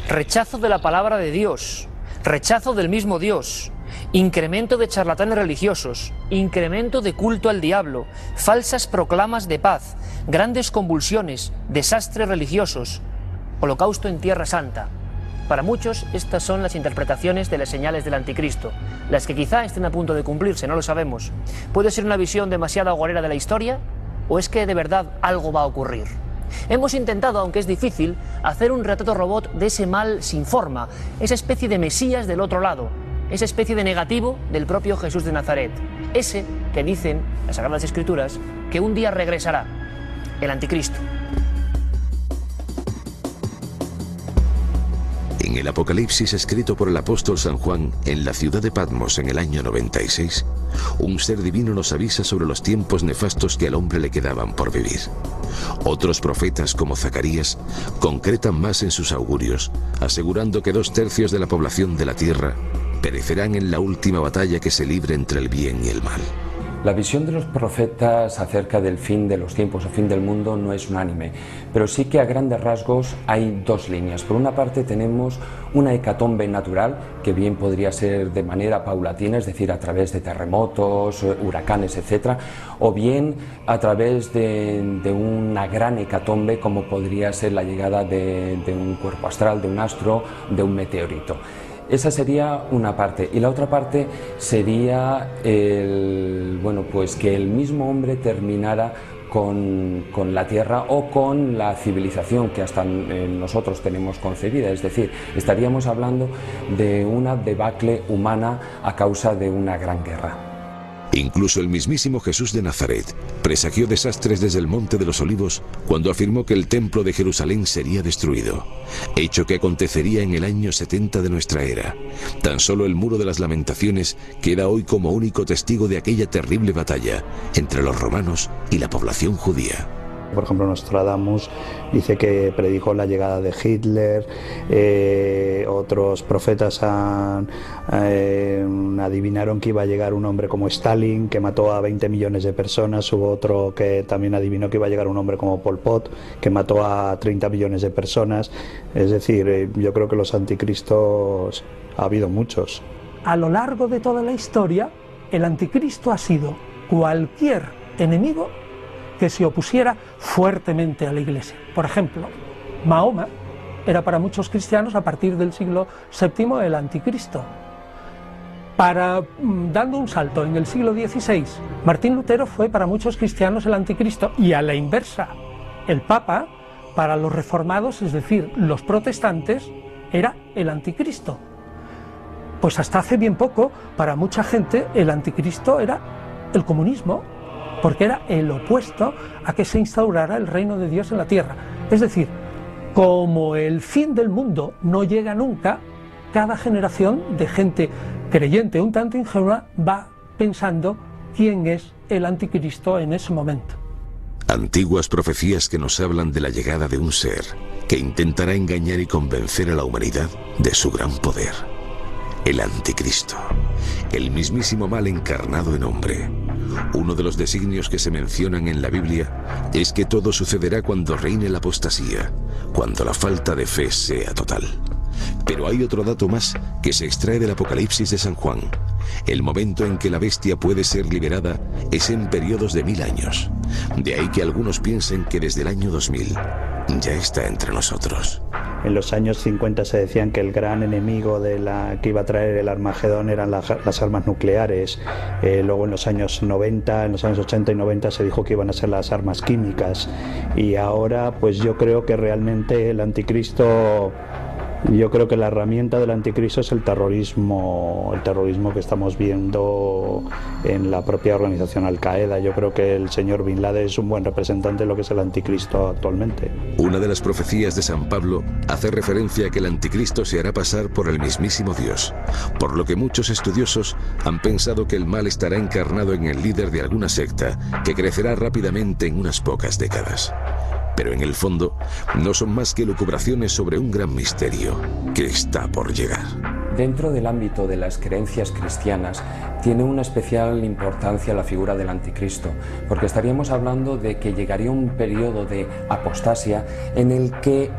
rechazo de la palabra de Dios, rechazo del mismo Dios, incremento de charlatanes religiosos, incremento de culto al diablo, falsas proclamas de paz, grandes convulsiones, desastres religiosos, holocausto en Tierra Santa. Para muchos estas son las interpretaciones de las señales del anticristo, las que quizá estén a punto de cumplirse, no lo sabemos. ¿Puede ser una visión demasiado agorera de la historia o es que de verdad algo va a ocurrir? Hemos intentado, aunque es difícil, hacer un retrato robot de ese mal sin forma, esa especie de Mesías del otro lado, esa especie de negativo del propio Jesús de Nazaret, ese que dicen las Sagradas Escrituras que un día regresará, el anticristo. En el Apocalipsis escrito por el apóstol San Juan en la ciudad de Patmos en el año 96, un ser divino nos avisa sobre los tiempos nefastos que al hombre le quedaban por vivir. Otros profetas como Zacarías concretan más en sus augurios, asegurando que 2/3 de la población de la tierra perecerán en la última batalla que se libre entre el bien y el mal. La visión de los profetas acerca del fin de los tiempos o fin del mundo no es unánime, pero sí que a grandes rasgos hay dos líneas. Por una parte tenemos una hecatombe natural, que bien podría ser de manera paulatina, es decir, a través de terremotos, huracanes, etc., o bien a través de una gran hecatombe como podría ser la llegada de un cuerpo astral, de un astro, de un meteorito. Esa sería una parte, y la otra parte sería que el mismo hombre terminara con la tierra o con la civilización que hasta nosotros tenemos concebida, es decir, estaríamos hablando de una debacle humana a causa de una gran guerra. Incluso el mismísimo Jesús de Nazaret presagió desastres desde el Monte de los Olivos cuando afirmó que el templo de Jerusalén sería destruido, hecho que acontecería en el año 70 de nuestra era. Tan solo el Muro de las Lamentaciones queda hoy como único testigo de aquella terrible batalla entre los romanos y la población judía. Por ejemplo, Nostradamus dice que predicó la llegada de Hitler, otros profetas adivinaron que iba a llegar un hombre como Stalin, que mató a 20 millones de personas, hubo otro que también adivinó que iba a llegar un hombre como Pol Pot, que mató a 30 millones de personas. Es decir, yo creo que los anticristos ha habido muchos. A lo largo de toda la historia, el anticristo ha sido cualquier enemigo que se opusiera fuertemente a la Iglesia. Por ejemplo, Mahoma era para muchos cristianos a partir del siglo VII el anticristo. Dando un salto en el siglo XVI, Martín Lutero fue para muchos cristianos el anticristo, y a la inversa, el Papa para los reformados, es decir, los protestantes, era el anticristo. Pues hasta hace bien poco, para mucha gente, el anticristo era el comunismo, porque era el opuesto a que se instaurara el reino de Dios en la tierra. Es decir, como el fin del mundo no llega nunca, cada generación de gente creyente un tanto ingenua va pensando quién es el anticristo en ese momento. Antiguas profecías que nos hablan de la llegada de un ser que intentará engañar y convencer a la humanidad de su gran poder. El anticristo, el mismísimo mal encarnado en hombre. Uno de los designios que se mencionan en la Biblia es que todo sucederá cuando reine la apostasía, cuando la falta de fe sea total. Pero hay otro dato más que se extrae del Apocalipsis de San Juan. El momento en que la bestia puede ser liberada es en periodos de 1000 años. De ahí que algunos piensen que desde el año 2000 ya está entre nosotros. En los años 50 se decían que el gran enemigo que iba a traer el Armagedón eran las armas nucleares. Luego en los años 90, en los años 80 y 90 se dijo que iban a ser las armas químicas. Y ahora pues yo creo que realmente el anticristo... Yo creo que la herramienta del anticristo es el terrorismo que estamos viendo en la propia organización Al-Qaeda. Yo creo que el señor Bin Laden es un buen representante de lo que es el anticristo actualmente. Una de las profecías de San Pablo hace referencia a que el anticristo se hará pasar por el mismísimo Dios, por lo que muchos estudiosos han pensado que el mal estará encarnado en el líder de alguna secta que crecerá rápidamente en unas pocas décadas. Pero en el fondo no son más que elucubraciones sobre un gran misterio que está por llegar. Dentro del ámbito de las creencias cristianas, tiene una especial importancia la figura del anticristo, porque estaríamos hablando de que llegaría un periodo de apostasia en el que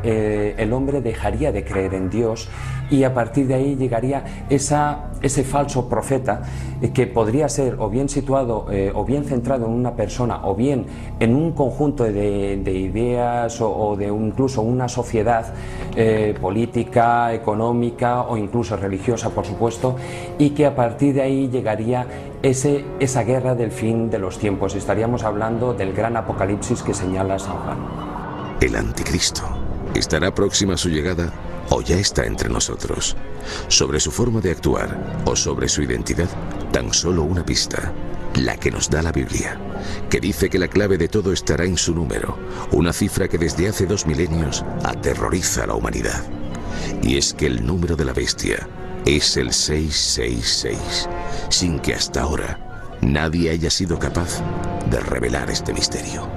el hombre dejaría de creer en Dios, y a partir de ahí llegaría ese falso profeta que podría ser o bien situado o bien centrado en una persona o bien en un conjunto de ideas o de incluso una sociedad política, económica o incluso religiosa, por supuesto, y que a partir de ahí llegaría esa guerra del fin de los tiempos. Estaríamos hablando del gran apocalipsis que señala San Juan. El anticristo estará próxima a su llegada o ya está entre nosotros. Sobre su forma de actuar o sobre su identidad, tan solo una pista, la que nos da la Biblia, que dice que la clave de todo estará en su número, una cifra que desde hace 2 milenios aterroriza a la humanidad. Y es que el número de la bestia es el 666, sin que hasta ahora nadie haya sido capaz de revelar este misterio.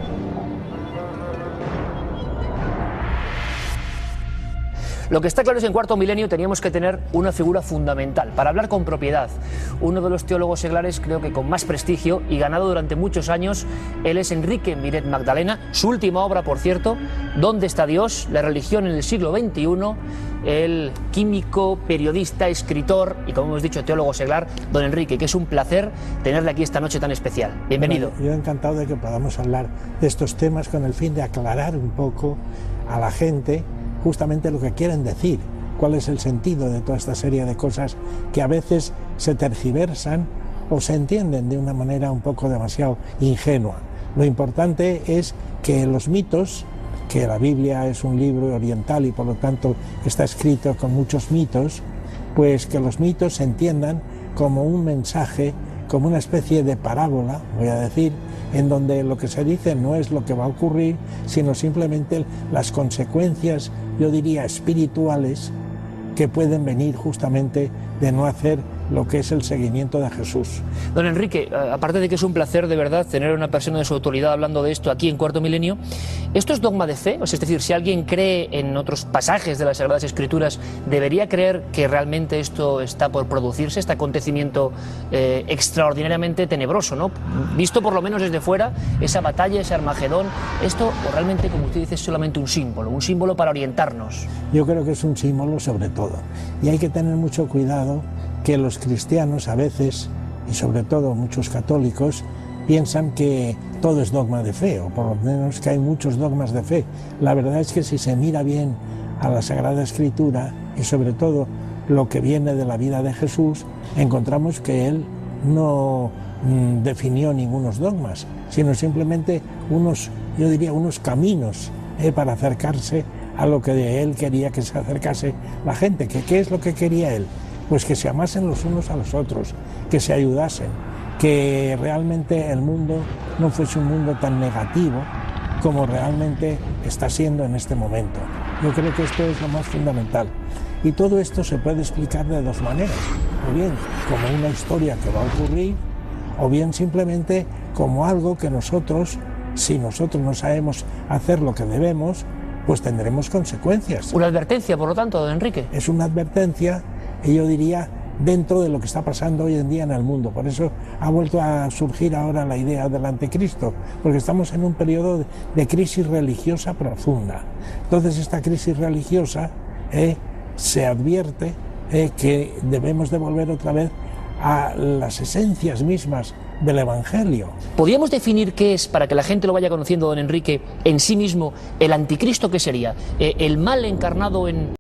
Lo que está claro es que en cuarto milenio teníamos que tener una figura fundamental para hablar con propiedad. Uno de los teólogos seglares, creo que con más prestigio y ganado durante muchos años, él es Enrique Miret Magdalena. Su última obra, por cierto, ¿Dónde está Dios? La religión en el siglo XXI. El químico, periodista, escritor y, como hemos dicho, teólogo seglar, don Enrique, que es un placer tenerle aquí esta noche tan especial. Bienvenido. Bueno, yo encantado de que podamos hablar de estos temas con el fin de aclarar un poco a la gente justamente lo que quieren decir, cuál es el sentido de toda esta serie de cosas que a veces se tergiversan o se entienden de una manera un poco demasiado ingenua. Lo importante es que los mitos, que la Biblia es un libro oriental y por lo tanto está escrito con muchos mitos, pues que los mitos se entiendan como un mensaje, como una especie de parábola, voy a decir, en donde lo que se dice no es lo que va a ocurrir, sino simplemente las consecuencias, yo diría, espirituales, que pueden venir justamente de no hacer lo que es el seguimiento de Jesús. Don Enrique, aparte de que es un placer de verdad tener a una persona de su autoridad hablando de esto aquí en Cuarto Milenio, ¿esto es dogma de fe? O sea, es decir, si alguien cree en otros pasajes de las Sagradas Escrituras, ¿debería creer que realmente esto está por producirse, este acontecimiento extraordinariamente tenebroso, ¿no? Visto por lo menos desde fuera, esa batalla, ese Armagedón, ¿esto o realmente, como usted dice, es solamente un símbolo para orientarnos? Yo creo que es un símbolo sobre todo, y hay que tener mucho cuidado que los cristianos a veces, y sobre todo muchos católicos, piensan que todo es dogma de fe, o por lo menos que hay muchos dogmas de fe. La verdad es que si se mira bien a la Sagrada Escritura, y sobre todo lo que viene de la vida de Jesús, encontramos que él no definió ningunos dogmas, sino simplemente unos, yo diría, unos caminos para acercarse a lo que él quería que se acercase la gente. ¿Qué es lo que quería él? Pues que se amasen los unos a los otros, que se ayudasen, que realmente el mundo no fuese un mundo tan negativo como realmente está siendo en este momento. Yo creo que esto es lo más fundamental. Y todo esto se puede explicar de dos maneras, o bien como una historia que va a ocurrir, o bien simplemente como algo que nosotros, si nosotros no sabemos hacer lo que debemos, pues tendremos consecuencias. Una advertencia, por lo tanto, don Enrique. Es una advertencia, y yo diría, dentro de lo que está pasando hoy en día en el mundo. Por eso ha vuelto a surgir ahora la idea del anticristo, porque estamos en un periodo de crisis religiosa profunda. Entonces esta crisis religiosa se advierte que debemos de volver otra vez a las esencias mismas del Evangelio. ¿Podríamos definir qué es, para que la gente lo vaya conociendo, don Enrique, en sí mismo, el anticristo? ¿Qué sería? ¿El mal encarnado en